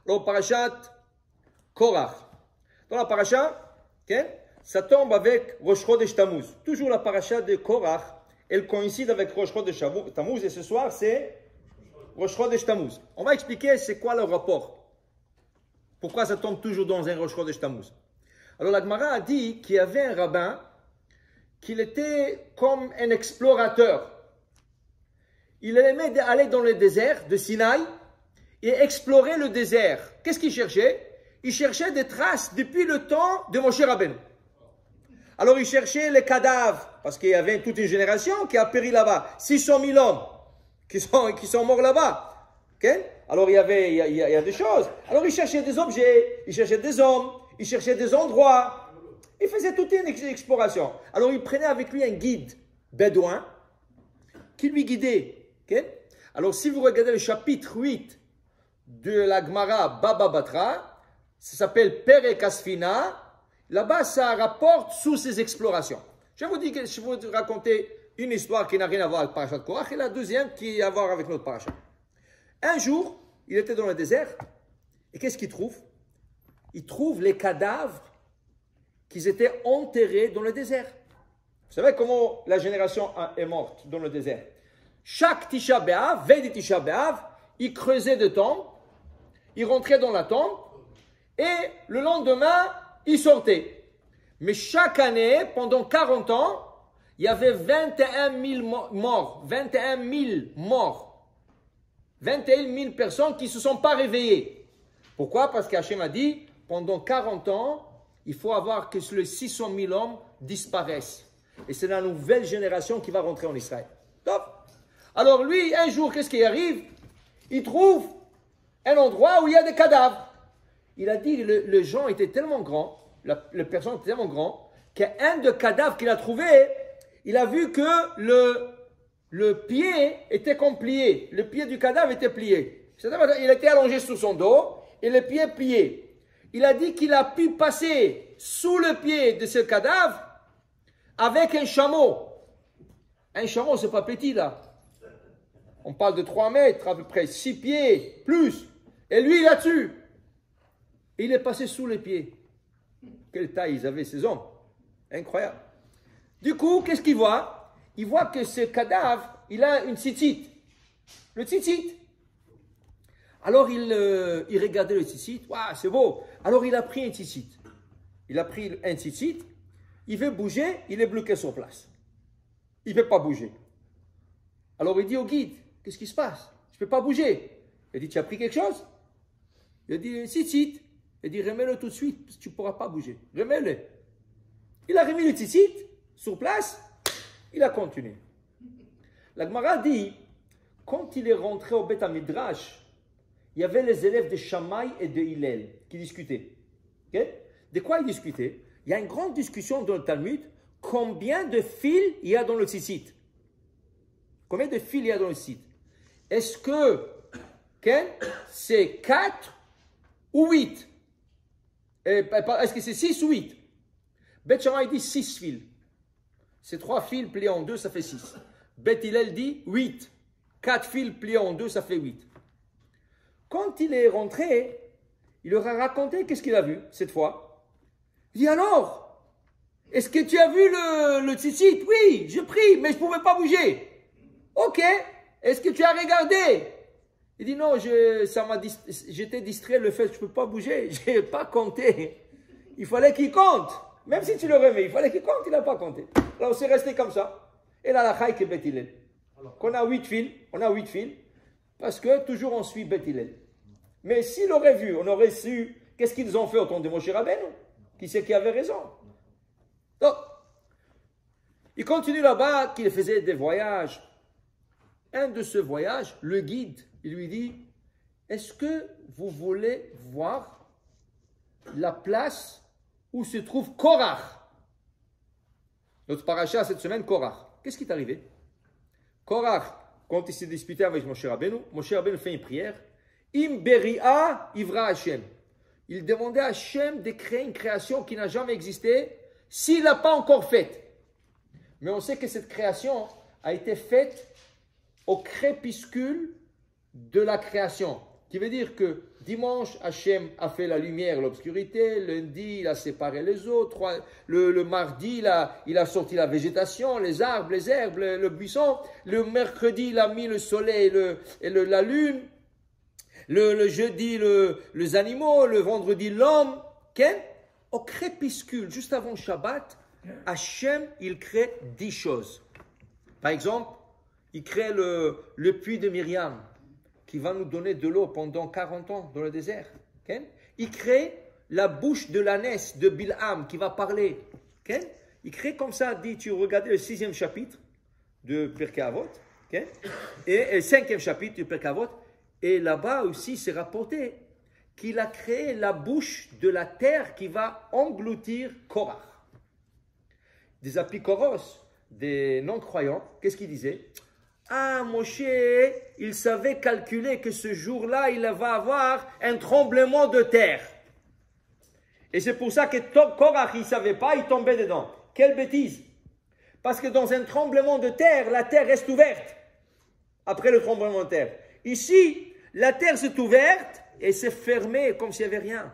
Alors, parashat Korach. Dans la parasha, ça tombe avec Rosh Chodesh Tammuz. Toujours la parasha de Korach, elle coïncide avec Rosh Chodesh Tammuz. Et ce soir, c'est Rosh Chodesh Tammuz. On va expliquer c'est quoi le rapport. Pourquoi ça tombe toujours dans un Rosh Chodesh Tammuz. Alors, la Gemara a dit qu'il y avait un rabbin, qu'il était comme un explorateur. Il aimait aller dans le désert de Sinaï et explorer le désert. Qu'est-ce qu'il cherchait? Il cherchait des traces depuis le temps de Moshe Rabbeinu. Alors il cherchait les cadavres, parce qu'il y avait toute une génération qui a péri là-bas. 600 000 hommes qui sont morts là-bas. Okay? Alors il y a des choses. Alors il cherchait des objets, il cherchait des hommes, il cherchait des endroits. Il faisait toute une exploration. Alors il prenait avec lui un guide bédouin qui lui guidait. Okay? Alors si vous regardez le chapitre 8 de la Gemara Baba Batra, ça s'appelle Perek Asfina. Là-bas, ça rapporte sous ces explorations. Je vais vous raconter une histoire qui n'a rien à voir avec Parashat Korach et la deuxième qui a à voir avec notre parashat. Un jour, il était dans le désert et qu'est-ce qu'il trouve? Il trouve les cadavres qui étaient enterrés dans le désert. Vous savez comment la génération est morte dans le désert? Chaque Tisha B'Av, veille de Tisha B'Av, il creusait des tombes, il rentrait dans la tombe et le lendemain, il sortait. Mais chaque année, pendant 40 ans, il y avait 21 000 morts. 21 000 morts. 21 000 personnes qui ne se sont pas réveillées. Pourquoi? Parce qu'Hachem a dit, pendant 40 ans, il faut avoir que les 600 000 hommes disparaissent. Et c'est la nouvelle génération qui va rentrer en Israël. Top. Alors lui, un jour, qu'est-ce qui arrive? Il trouve un endroit où il y a des cadavres. Il a dit, le gens était tellement grand, le personne était tellement grand, qu'un des cadavres qu'il a trouvé, il a vu que le pied était comme plié. Le pied du cadavre était plié. Il était allongé sur son dos et le pied plié. Il a dit qu'il a pu passer sous le pied de ce cadavre avec un chameau. Un chameau, c'est pas petit là. On parle de 3 mètres, à peu près 6 pieds, plus. Et lui, là-dessus. Il est passé sous les pieds. Quelle taille ils avaient ces hommes. Incroyable. Du coup, qu'est-ce qu'il voit? Il voit que ce cadavre, il a une tzitzit. Le tzitzit. Alors il regardait le tzitzit. Waouh, c'est beau. Alors il a pris un tzitzit. Il a pris un tzitzit. Il veut bouger, il est bloqué sur place. Il ne peut pas bouger. Alors il dit au guide, qu'est-ce qui se passe? Je ne peux pas bouger. Il dit, tu as pris quelque chose? Il a dit, tzitzit. Il dit, remets-le tout de suite, parce que tu ne pourras pas bouger. Remets-le. Il a remis le tzitzit sur place, il a continué. La Gemara dit, quand il est rentré au Beth Midrash, il y avait les élèves de Shammai et de Hillel qui discutaient. Okay? De quoi ils discutaient? Il y a une grande discussion dans le Talmud, combien de fils il y a dans le tzitzit? Combien de fils il y a dans le tzitzit? Est-ce que c'est 4 ou 8? Est-ce que c'est 6 ou 8? Beth Shammai dit 6 fils. C'est 3 fils pliés en 2, ça fait 6. Beth Hillel dit 8. 4 fils pliés en 2, ça fait 8. Quand il est rentré, il leur a raconté qu'est-ce qu'il a vu cette fois. Il dit alors, est-ce que tu as vu le tzitzit? Oui, j'ai pris, mais je ne pouvais pas bouger. Ok, est-ce que tu as regardé? Il dit non, j'étais distrait le fait que je ne peux pas bouger, je n'ai pas compté. Il fallait qu'il compte. Même si tu le remets, il fallait qu'il compte, il n'a pas compté. Alors c'est resté comme ça. Et là, la chaïque est Beth Hillel. Qu'on a 8 fils, parce que toujours on suit Beth Hillel. Mais s'il aurait vu, on aurait su qu'est-ce qu'ils ont fait au temps de Moshe Rabbeinu. Qui c'est qui avait raison? Donc, il continue là-bas qu'il faisait des voyages. Un de ce voyage, le guide, il lui dit, est-ce que vous voulez voir la place où se trouve Korach? Notre paracha cette semaine, Korach. Qu'est-ce qui est arrivé? Korach, quand il s'est disputé avec Moshe Rabbeinu fait une prière. Im beria ivra Hashem. Il demandait à Hashem de créer une création qui n'a jamais existé s'il n'a pas encore faite. Mais on sait que cette création a été faite au crépuscule de la création. qui veut dire que dimanche, Hachem a fait la lumière, l'obscurité, lundi, il a séparé les eaux, le mardi, il a sorti la végétation, les arbres, les herbes, le buisson, le mercredi, il a mis le soleil la lune, le jeudi, les animaux, le vendredi, l'homme. Au crépuscule, juste avant Shabbat, Hachem, il crée 10 choses. Par exemple, il crée le puits de Myriam, qui va nous donner de l'eau pendant 40 ans dans le désert. Il crée la bouche de l'ânesse de Bilham, qui va parler. Il crée comme ça, dit, tu regardais le 6e chapitre de Pirkei Avot, et le 5e chapitre de Pirkei Avot, et là-bas aussi, c'est rapporté qu'il a créé la bouche de la terre qui va engloutir Korach. Des apicoros, des non-croyants, qu'est-ce qu'ils disaient? Ah, Moshe, il savait calculer que ce jour-là, il va avoir un tremblement de terre. Et c'est pour ça que Korach, il ne savait pas, il tombait dedans. Quelle bêtise! Parce que dans un tremblement de terre, la terre reste ouverte. Après le tremblement de terre. Ici, la terre s'est ouverte et s'est fermée comme s'il n'y avait rien.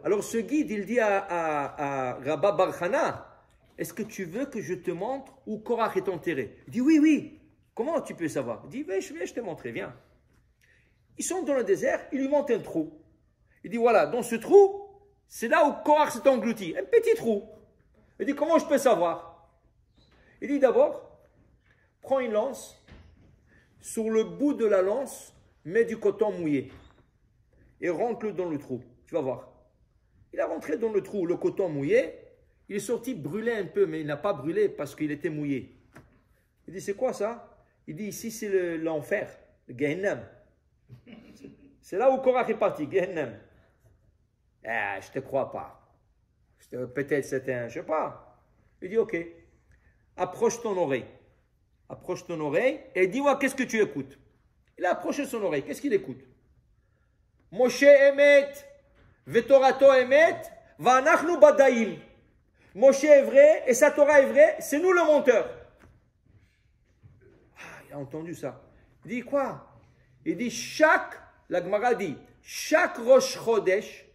Alors ce guide, il dit à Rabba Bar Hana, est-ce que tu veux que je te montre où Korach est enterré? Il dit oui, oui. Comment tu peux savoir? Il dit, viens, je te montrer, viens. Ils sont dans le désert, il lui monte un trou. Il dit, voilà, dans ce trou, c'est là où Korach s'est englouti. Un petit trou. Il dit, comment je peux savoir? Il dit, d'abord, prends une lance. Sur le bout de la lance, mets du coton mouillé. Et rentre-le dans le trou. Tu vas voir. Il a rentré dans le trou, le coton mouillé. Il est sorti brûlé un peu, mais il n'a pas brûlé parce qu'il était mouillé. Il dit, c'est quoi ça? Il dit, ici c'est l'enfer, le Gehennem. C'est là où Korach est parti, Gehennem. Ah, je ne te crois pas. Peut-être c'était un, je ne sais pas. Il dit, ok, approche ton oreille. Approche ton oreille et dis-moi, qu'est-ce que tu écoutes? Il a approché son oreille, qu'est-ce qu'il écoute? Moshe Emet, Vetorato Emet, Vanachnu Badaim. Moshe est vrai et sa Torah est vraie, c'est nous le menteur. Ah, il a entendu ça. Il dit quoi? Il dit la Gemara dit, chaque Rosh Chodesh,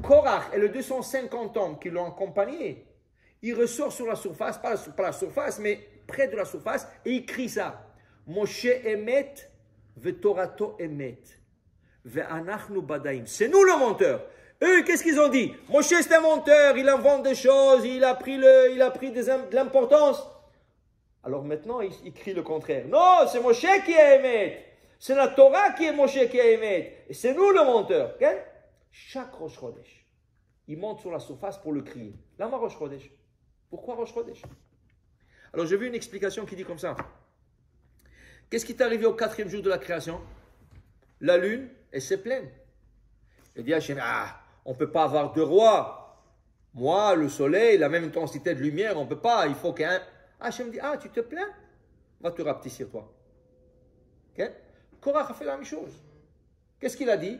Korach et les 250 hommes qui l'ont accompagné, il ressort sur la surface, pas la surface, mais près de la surface, et il crie ça. Moshe Emet, Vetorato Emet, Ve'anachnu Badaim. C'est nous le menteur. Eux, qu'est-ce qu'ils ont dit? Moshe, c'est un menteur, il invente des choses, il a pris de l'importance. Alors maintenant, il crie le contraire. Non, c'est Moshe qui est Emet. C'est la Torah qui est Moshe qui est Emet. Et c'est nous le menteur. Okay? Chaque Rosh Chodesh, il monte sur la surface pour le crier. Lama Rosh Chodesh. Pourquoi Rosh Chodesh? Alors j'ai vu une explication qui dit comme ça. Qu'est-ce qui est arrivé au 4e jour de la création? La lune, elle s'est pleine. Il dit à Hachem, on ne peut pas avoir deux rois. Moi, le soleil, la même intensité de lumière, on ne peut pas. Il faut qu'un... Hachem dit, tu te plains? Va te rapetissir toi. Okay? Korach a fait la même chose. Qu'est-ce qu'il a dit?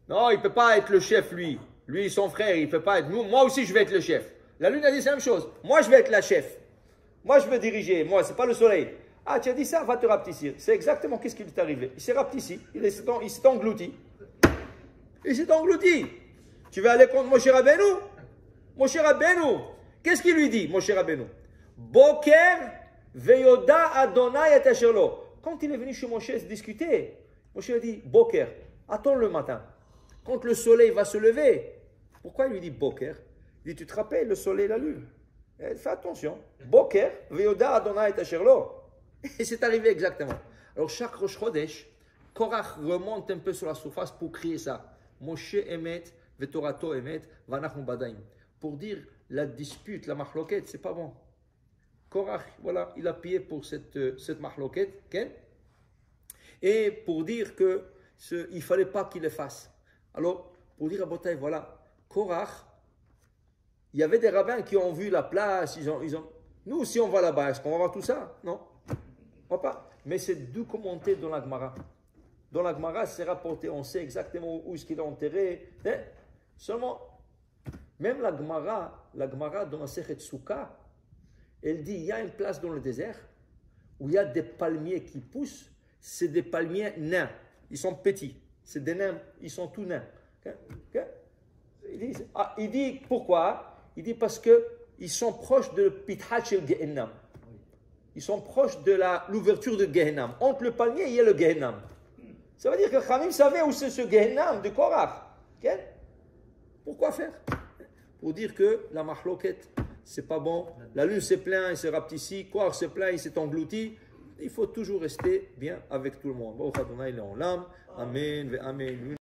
Non, il ne peut pas être le chef, lui. Lui, son frère, il ne peut pas être... Moi aussi, je vais être le chef. La lune a dit la même chose. Moi, je vais être la chef. Moi, je veux diriger. Moi, ce n'est pas le soleil. Tu as dit ça, va te rapetissir. C'est exactement qu'est-ce qui lui est arrivé. Il s'est rapetissé. Il s'est englouti. Il s'est englouti. Tu veux aller contre Moshe Rabbeinu? Moshe Rabbeinu, qu'est-ce qu'il lui dit, Moshe Rabbeinu? Boker veyoda Adonai et asherlo. Quand il est venu chez Moshe se discuter, Moshe a dit, Boker, attends le matin. Quand le soleil va se lever, pourquoi il lui dit Boker? Il dit, tu te rappelles, le soleil et la lune. Fais attention. Boker veyoda Adonai et asherlo. Et c'est arrivé exactement. Alors chaque Rosh Chodesh, Korach remonte un peu sur la surface pour crier ça. Moshe Emet, Vetorato Emet, Vanachnu Badaim. Pour dire la dispute, la mahloket, c'est pas bon. Korach, voilà, il a payé pour cette mahloket. Okay? Et pour dire qu'il ne fallait pas qu'il le fasse. Alors, pour dire à Botaï, voilà, Korach, il y avait des rabbins qui ont vu la place, ils ont nous, si on va là-bas, est-ce qu'on va voir tout ça? Non. On va pas. Mais c'est documenté dans la Gemara. Dans la Gemara, c'est rapporté, on sait exactement où est-ce qu'il est enterré. Seulement, même la Gemara dans la Sechet Souka, elle dit, il y a une place dans le désert où il y a des palmiers qui poussent, c'est des palmiers nains. ils sont petits. C'est des nains, ils sont tout nains. Il dit pourquoi? Il dit parce qu'ils sont proches de Pithat Shel Gehenam. Ils sont proches de l'ouverture de Gehenam. Entre le palmier, il y a le Gehenam. Ça veut dire que Khamim savait où c'est ce Gehenam de Korach. Pourquoi faire? Pour dire que la mahloket, c'est pas bon. La lune s'est plainte, il se rapetissait. Korach s'est plaint, il s'est englouti. Il faut toujours rester bien avec tout le monde. Amen, amen.